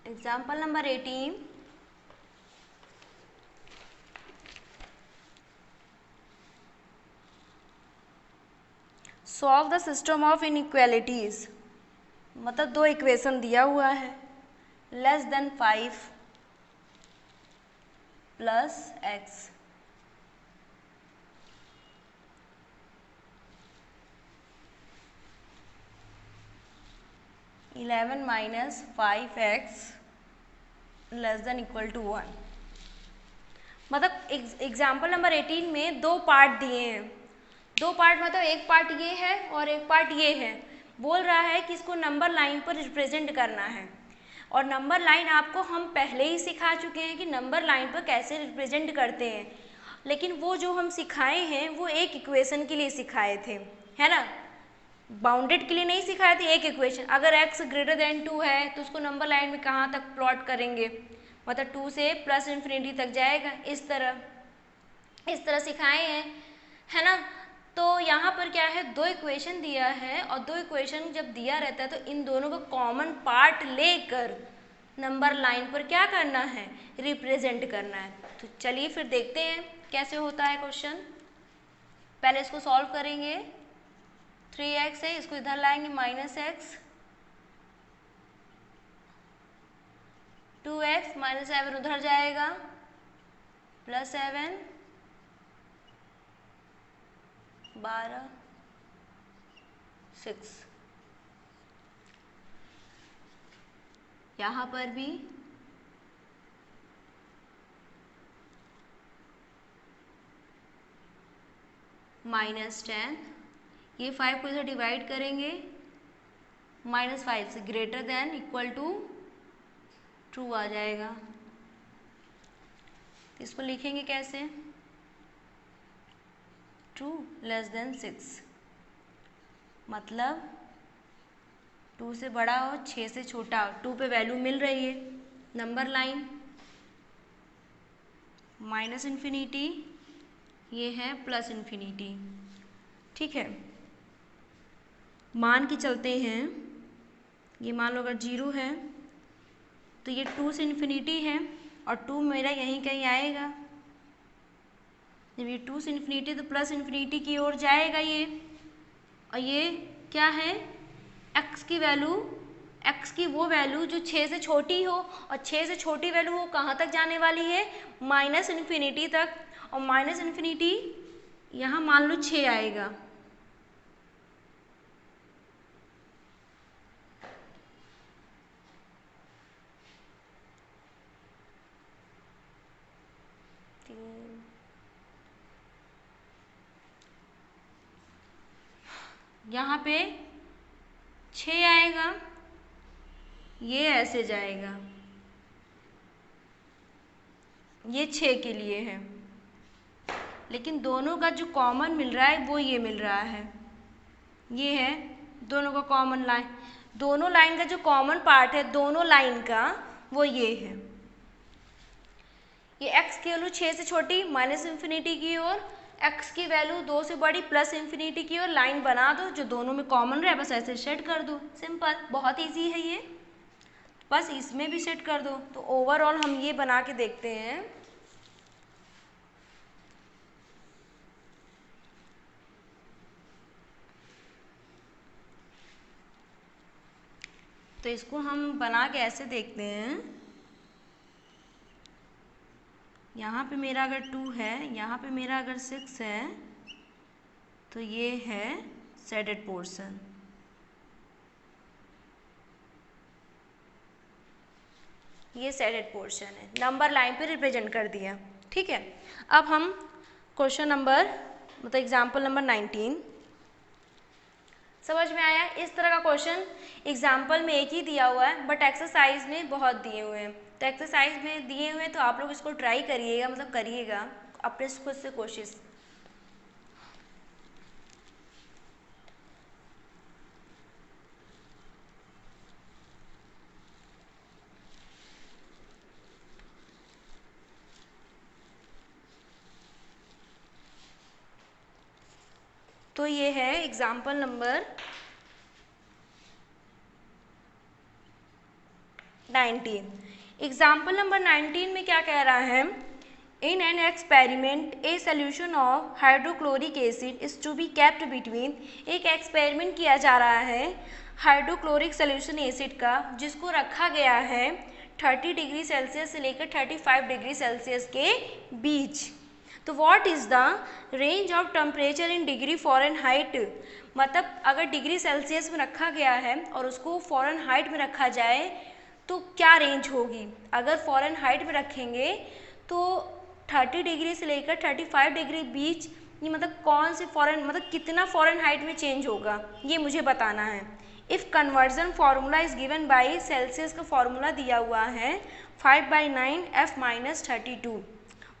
Example number 18, solve the system of inequalities, मतलब दो इक्वेशन दिया हुआ है, less than 5 plus x, -5x less than equal to 1। मतलब एग्जाम्पल नंबर 18 में दो पार्ट दिए हैं, दो पार्ट मतलब एक पार्ट ये है और एक पार्ट ये है। बोल रहा है कि इसको नंबर लाइन पर रिप्रेजेंट करना है, और नंबर लाइन आपको हम पहले ही सिखा चुके हैं कि नंबर लाइन पर कैसे रिप्रेजेंट करते हैं, लेकिन वो जो हम सिखाए हैं वो एक इक्वेशन के लिए सिखाए थे, है ना, बाउंडेड के लिए नहीं सिखाए थे। एक इक्वेशन, अगर x ग्रेटर देन 2 है तो उसको नंबर लाइन में कहाँ तक प्लॉट करेंगे, मतलब 2 से प्लस इन्फिनिटी तक जाएगा, इस तरह सिखाए हैं, है ना। तो यहाँ पर क्या है, दो इक्वेशन दिया है, और दो इक्वेशन जब दिया रहता है तो इन दोनों को कॉमन पार्ट लेकर नंबर लाइन पर क्या करना है, रिप्रेजेंट करना है। तो चलिए फिर देखते हैं कैसे होता है क्वेश्चन। पहले इसको सॉल्व करेंगे, 3x है, इसको इधर लाएंगे -x, 2x -7 उधर जाएगा, +7 12 6, यहाँ पर भी -10, ये 5 को इधर डिवाइड करेंगे, -5 से ग्रेटर देन इक्वल टू 2 आ जाएगा। तो इसको लिखेंगे कैसे, 2 लेस देन 6, मतलब 2 से बड़ा हो 6 से छोटा हो, 2 पे वैल्यू मिल रही है, नंबर लाइन -इन्फिनिटी, ये है +इन्फिनिटी, ठीक है। मान के चलते हैं, ये मान लो अगर 0 है तो ये 2 से इन्फिनिटी है और 2 मेरा यहीं कहीं आएगा, जब ये 2 से इन्फिनिटी तो +इन्फिनिटी की ओर जाएगा ये, और ये क्या है, x की वैल्यू, x की वो वैल्यू जो 6 से छोटी हो, और 6 से छोटी वैल्यू वो कहाँ तक जाने वाली है, -इन्फिनिटी तक, और -इन्फिनिटी यहाँ मान लो 6 आएगा, यहाँ पे 6 आएगा, ये ऐसे जाएगा, ये 6 के लिए है, लेकिन दोनों का जो कॉमन मिल रहा है वो ये मिल रहा है, ये है दोनों का कॉमन लाइन। दोनों लाइन का जो कॉमन पार्ट है दोनों लाइन का वो ये है। ये x की वैल्यू 6 से छोटी माइनस इन्फिनिटी की ओर, x की वैल्यू 2 से बड़ी प्लस इन्फिनिटी की ओर लाइन बना दो जो दोनों में कॉमन रहे, बस ऐसे सेट कर दो। सिंपल, बहुत इजी है ये, बस इसमें भी सेट कर दो। तो ओवरऑल हम ये बना के देखते हैं। तो इसको हम बना के ऐसे देखते हैं, यहाँ पे मेरा अगर 2 है, यहाँ पे मेरा अगर 6 है, तो ये है शेडेड पोर्शन। ये शेडेड पोर्शन है, नंबर लाइन पे रिप्रेजेंट कर दिया। ठीक है, अब हम क्वेश्चन नंबर मतलब एग्जाम्पल नंबर 19 समझ में आया। इस तरह का क्वेश्चन एग्जाम्पल में एक ही दिया हुआ है, बट एक्सरसाइज में बहुत दिए हुए हैं। तो एक्सरसाइज में दिए हुए हैं तो आप लोग इसको ट्राई करिएगा, मतलब करिएगा अपने खुद से कोशिश। तो ये है एग्जाम्पल नंबर 19। एग्जाम्पल नंबर 19 में क्या कह रहा है, in an experiment a solution of hydrochloric acid is to be kept between. एक एक्सपेरिमेंट किया जा रहा है हाइड्रोक्लोरिक सोल्यूशन एसिड का, जिसको रखा गया है 30 डिग्री सेल्सियस से लेकर 35 डिग्री सेल्सियस के बीच। तो what is the range of temperature in degree Fahrenheit, मतलब अगर डिग्री सेल्सियस में रखा गया है और उसको फ़ारेनहाइट में रखा जाए तो क्या रेंज होगी। अगर फ़ारेनहाइट में रखेंगे तो 30 डिग्री से लेकर 35 डिग्री बीच, ये मतलब कौन से मतलब कितना फ़ारेनहाइट में चेंज होगा ये मुझे बताना है। If conversion formula is given by Celsius का फार्मूला दिया हुआ है 5/9 F-32,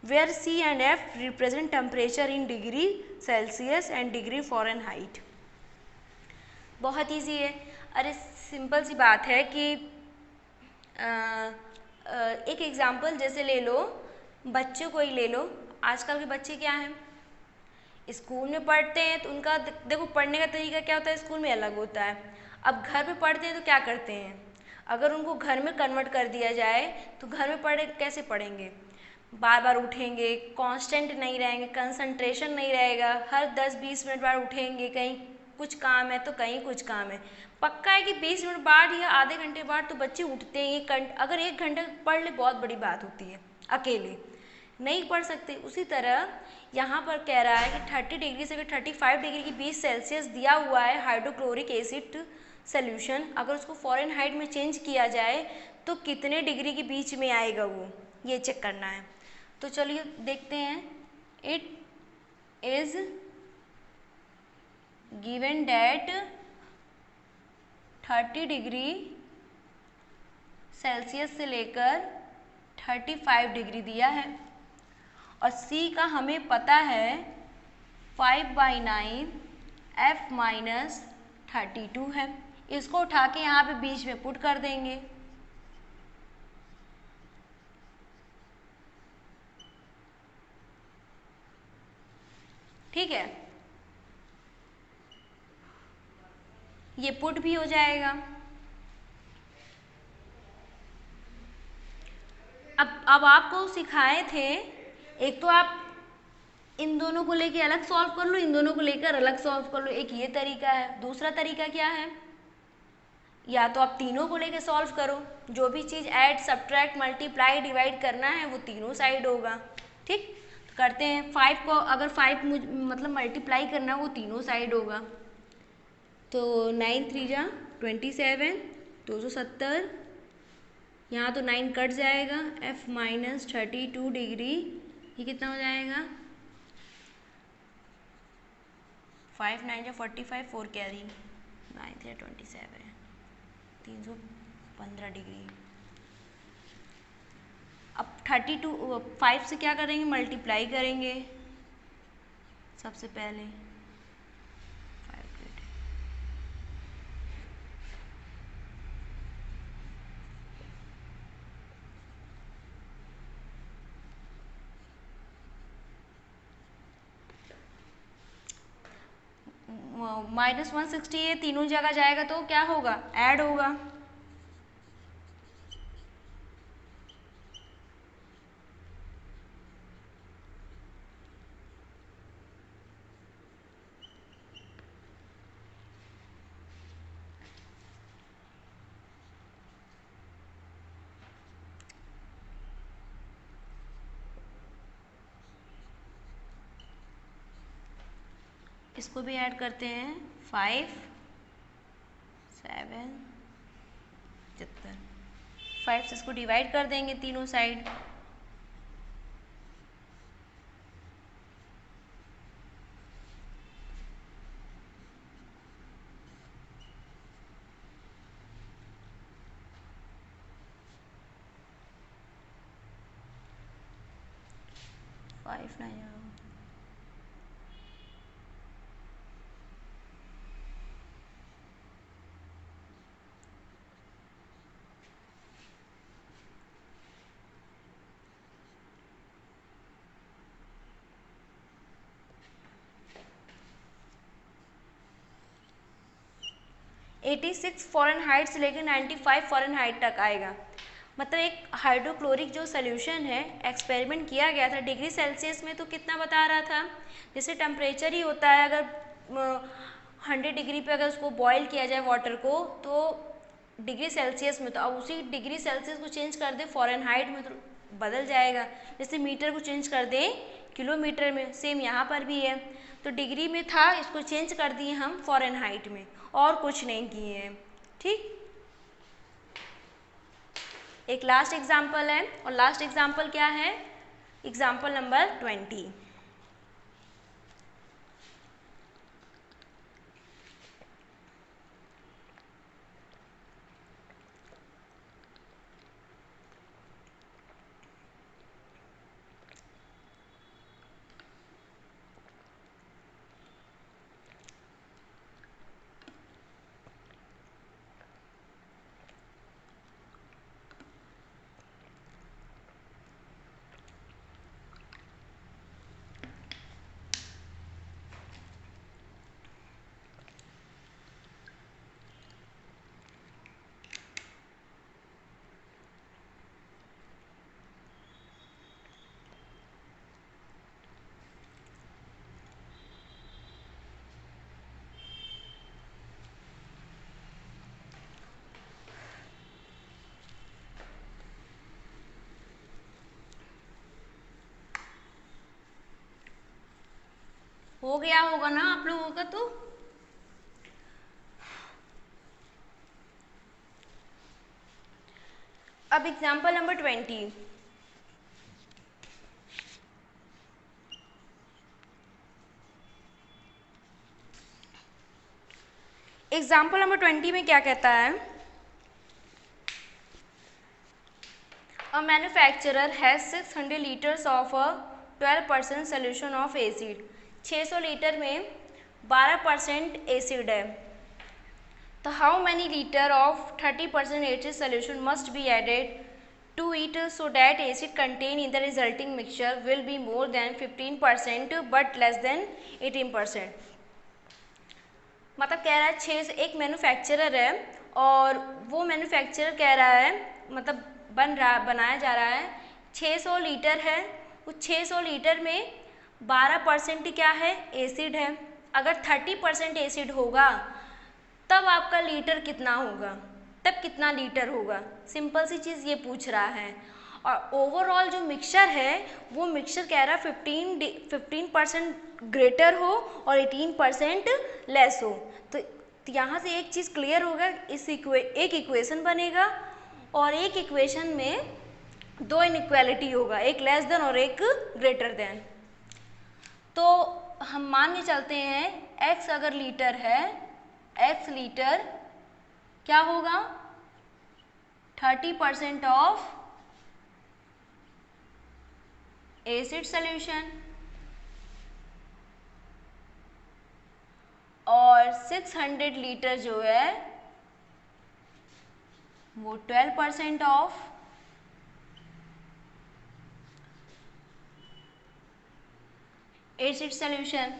where C and F represent temperature in degree Celsius and degree Fahrenheit। बहुत ईजी है, अरे सिंपल सी बात है कि एक एग्जांपल जैसे ले लो, बच्चों को ही ले लो। आजकल के बच्चे क्या हैं, स्कूल में पढ़ते हैं तो उनका देखो पढ़ने का तरीका क्या होता है, स्कूल में अलग होता है। अब घर पे पढ़ते हैं तो क्या करते हैं, अगर उनको घर में कन्वर्ट कर दिया जाए तो घर में पढ़े कैसे पढ़ेंगे, बार बार उठेंगे, कांस्टेंट नहीं रहेंगे, कंसंट्रेशन नहीं रहेगा, हर 10-20 मिनट बाद उठेंगे, कहीं कुछ काम है तो कहीं कुछ काम है। पक्का है कि 20 मिनट बाद या आधे घंटे बाद तो बच्चे उठते हैं। अगर 1 घंटा पढ़ ले बहुत बड़ी बात होती है, अकेले नहीं पढ़ सकते। उसी तरह यहाँ पर कह रहा है कि 30 डिग्री से 35 डिग्री के बीच सेल्सियस दिया हुआ है हाइड्रोक्लोरिक एसिड सोल्यूशन, अगर उसको फ़ारेनहाइट में चेंज किया जाए तो कितने डिग्री के बीच में आएगा वो, ये चेक करना है। तो चलिए देखते हैं। It is given that 30 degree Celsius से लेकर 35 डिग्री दिया है और C का हमें पता है 5/9 F-32 है। इसको उठा के यहाँ पे बीच में पुट कर देंगे। ठीक है, ये पुट भी हो जाएगा। अब आपको सिखाए थे, एक तो आप इन दोनों को लेके अलग सॉल्व कर लो, इन दोनों को लेकर अलग सॉल्व कर लो, एक ये तरीका है। दूसरा तरीका क्या है, या तो आप तीनों को लेके सॉल्व करो, जो भी चीज़ ऐड सब्ट्रैक्ट मल्टीप्लाई डिवाइड करना है वो तीनों साइड होगा। ठीक, तो करते हैं। 5 को अगर 5 मतलब मल्टीप्लाई करना है वो तीनों साइड होगा। तो 9 3 जा 27, 270, यहाँ तो 9 कट जाएगा, F-32 डिग्री, ये कितना हो जाएगा 5 9 45, 4 कैरी, 9 3 27, 315 डिग्री। अब 32 5 से क्या करेंगे, मल्टीप्लाई करेंगे सबसे पहले। 5 -160 ये तीनों जगह जाएगा तो क्या होगा, ऐड होगा। इसको भी ऐड करते हैं, 5 7 75। 5 से इसको डिवाइड कर देंगे तीनों साइड। फाइव 9 86 फ़ारेनहाइट से लेकर 95 फ़ारेनहाइट तक आएगा। मतलब एक हाइड्रोक्लोरिक जो सोल्यूशन है, एक्सपेरिमेंट किया गया था डिग्री सेल्सियस में, तो कितना बता रहा था, जैसे टेम्परेचर ही होता है, अगर 100 डिग्री पे अगर उसको बॉईल किया जाए वाटर को तो डिग्री सेल्सियस में, तो अब उसी डिग्री सेल्सियस को चेंज कर दे फ़ारेनहाइट में तो बदल जाएगा। जैसे मीटर को चेंज कर दें किलोमीटर में, सेम यहाँ पर भी है। तो डिग्री में था, इसको चेंज कर दिए हम फ़ारेनहाइट में, और कुछ नहीं किए हैं। ठीक, एक लास्ट एग्जाम्पल है, और लास्ट एग्जाम्पल क्या है, एग्जाम्पल नंबर 20। हो गया होगा ना आप लोगों का। तो अब एग्जाम्पल नंबर 20। एग्जाम्पल नंबर 20 में क्या कहता है, a manufacturer has 600 litres of a 12% solution of acid. 600 litre में 12% एसिड है, तो how many litre of 30% acid solution must be added to it so that acid content in the resulting mixture will be more than 15% but less than 18%। मतलब कह रहा है 6 एक manufacturer है, और वो मैन्युफैक्चरर कह रहा है, मतलब बनाया जा रहा है 600 लीटर है, उस 600 लीटर में 12% क्या है, एसिड है। अगर 30% एसिड होगा तब आपका लीटर कितना होगा, तब कितना लीटर होगा, सिंपल सी चीज़ ये पूछ रहा है। और ओवरऑल जो मिक्सचर है वो मिक्सचर कह रहा है 15% ग्रेटर हो और 18% लेस हो। तो यहाँ से एक चीज़ क्लियर होगा, एक इक्वेशन बनेगा और एक इक्वेशन में दो इनइक्वालिटी होगा, एक लेस देन और एक ग्रेटर देन। तो हम मान के चलते हैं x अगर लीटर है, x लीटर क्या होगा, 30% ऑफ एसिड सॉल्यूशन और 600 लीटर जो है वो 12% ऑफ एसिड सॉल्यूशन।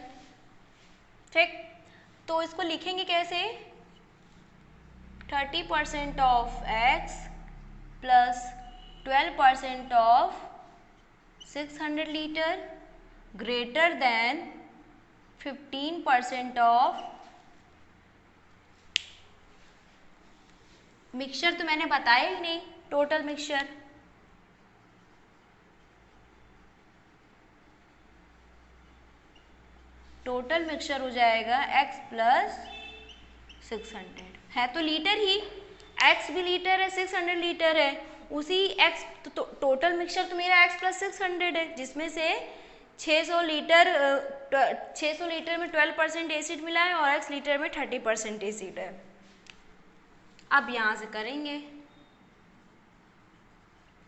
ठीक, तो इसको लिखेंगे कैसे? 30% of x plus 12% of 600 litre greater than 15% of mixture. तो मैंने बताया ही नहीं, टोटल मिक्सचर। टोटल मिक्सचर हो जाएगा x प्लस 600, है तो लीटर ही, x भी लीटर है, 600 लीटर है, उसी x तो टोटल मिक्सचर तो मेरा x प्लस 600 है, जिसमें से 600 लीटर में 12% एसिड मिला है और x लीटर में 30% एसिड है। अब यहाँ से करेंगे,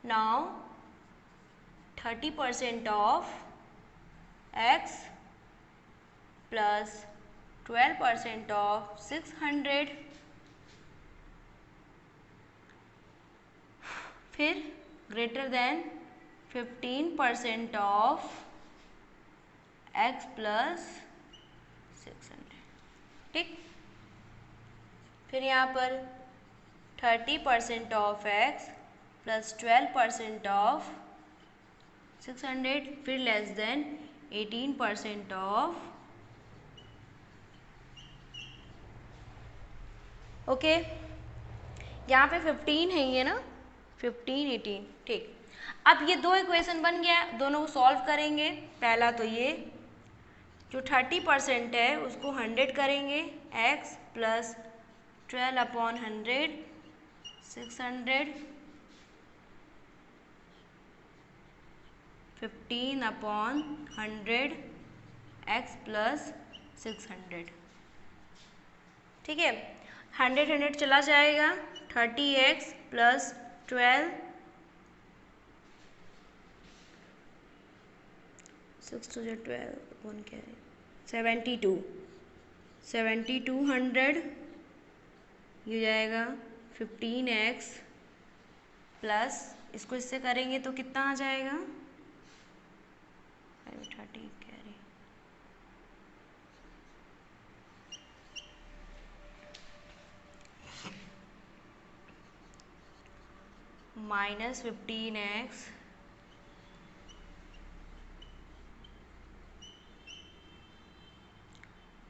now 30% of x plus 12% of 600, फिर greater than 15% of x plus 600। ठीक, फिर यहाँ पर 30% ऑफ x प्लस 12% ऑफ 600, फिर लेस देन 18% ऑफ, ओके। यहाँ पे 15 है ये ना, 15 18। ठीक, अब ये दो इक्वेशन बन गया, दोनों को सॉल्व करेंगे। पहला तो ये जो 30% है उसको 100 करेंगे, x प्लस 12/100 600 15/100 x प्लस 600। ठीक है, 100 चला जाएगा, 30x प्लस 12 6 to 12 1 क्या है 72 7200, ये जाएगा 15x प्लस, इसको इससे करेंगे तो कितना आ जाएगा 30 कैरी माइनस 15x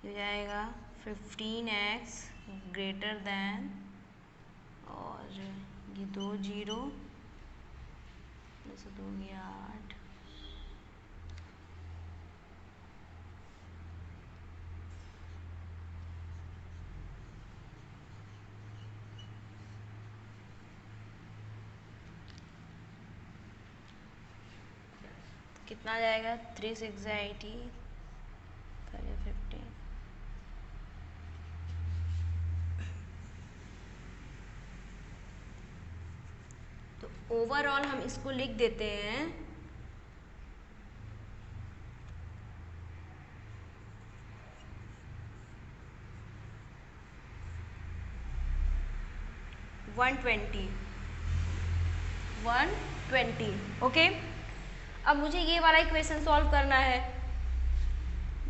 हो जाएगा 15x ग्रेटर देन, और ये 2 0 जैसे 2 गया 8, कितना आ जाएगा 3 6 80 15। तो ओवरऑल हम इसको लिख देते हैं 120। ओके, अब मुझे ये वाला इक्वेशन सॉल्व करना है,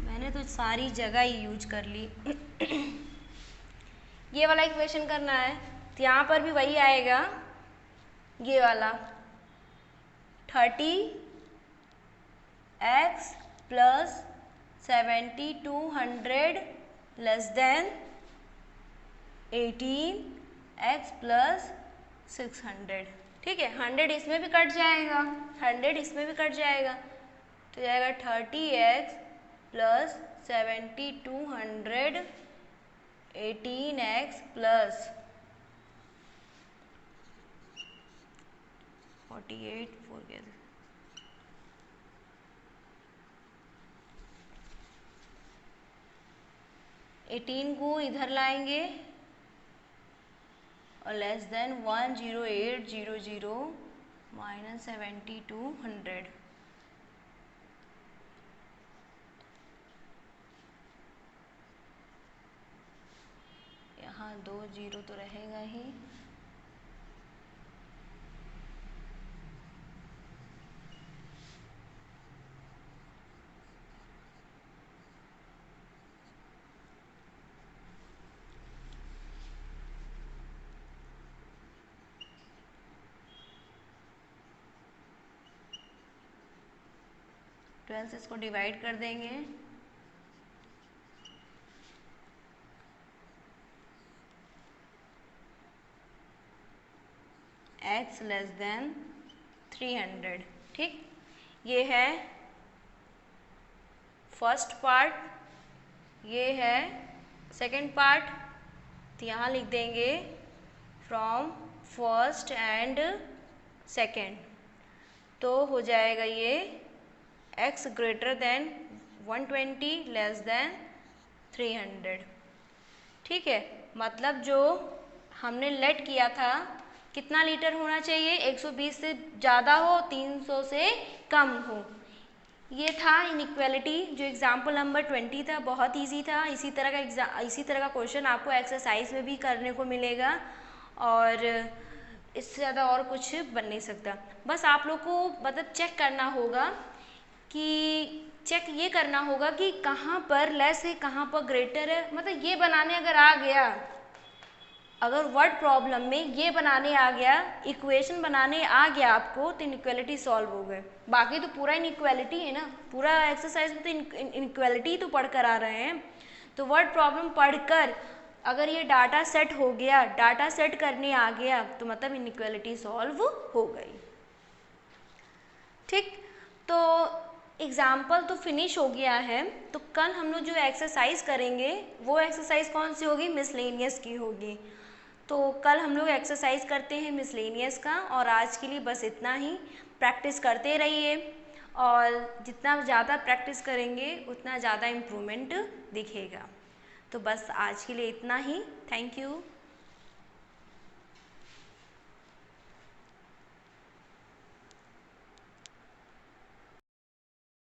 मैंने तो सारी जगह ही यूज कर ली। ये वाला इक्वेशन करना है तो यहाँ पर भी वही आएगा, ये वाला 30x plus 7200 less than 18x plus 600। ठीक है, 100 इसमें भी कट जाएगा, 100 इसमें भी कट जाएगा, तो जाएगा 30x प्लस 7200 18x प्लस 48 4 गया 18 को इधर लाएंगे और लेस देन 10800 माइनस 7200, 2 0 तो रहेगा ही। ट्वेल्व से इसको डिवाइड कर देंगे, x लेस देन 300। ठीक, ये है फर्स्ट पार्ट, ये है सेकंड पार्ट। तो यहाँ लिख देंगे फ्रॉम फर्स्ट एंड सेकंड, तो हो जाएगा ये x greater then 120 less than 300। ठीक है, मतलब जो हमने लेट किया था कितना लीटर होना चाहिए, 120 से ज़्यादा हो, 300 से कम हो। ये था इनइक्वालिटी, जो एग्जाम्पल नंबर 20 था, बहुत इजी था। इसी तरह का क्वेश्चन आपको एक्सरसाइज में भी करने को मिलेगा और इससे ज़्यादा और कुछ बन नहीं सकता। बस आप लोग को मतलब चेक करना होगा ये करना होगा कि कहाँ पर लेस है, कहाँ पर ग्रेटर है। मतलब ये बनाने अगर आ गया, अगर वर्ड प्रॉब्लम में ये बनाने आ गया, इक्वेशन बनाने आ गया आपको, तो इनइक्वालिटी सॉल्व हो गए। बाकी तो पूरा इनइक्वालिटी है ना, पूरा एक्सरसाइज में तो इनइक्वालिटी तो पढ़कर आ रहे हैं। तो वर्ड प्रॉब्लम पढ़कर अगर ये डाटा सेट हो गया, डाटा सेट करने आ गया, तो मतलब इनइक्वालिटी सॉल्व हो गई। ठीक, तो एग्जाम्पल तो फिनिश हो गया है। तो कल हम लोग जो एक्सरसाइज करेंगे वो एक्सरसाइज कौन सी होगी, मिसलेनियस की होगी। तो कल हम लोग एक्सरसाइज करते हैं मिसलेनियस का, और आज के लिए बस इतना ही। प्रैक्टिस करते रहिए, और जितना ज़्यादा प्रैक्टिस करेंगे उतना ज़्यादा इम्प्रूवमेंट दिखेगा। तो बस आज के लिए इतना ही। Thank you.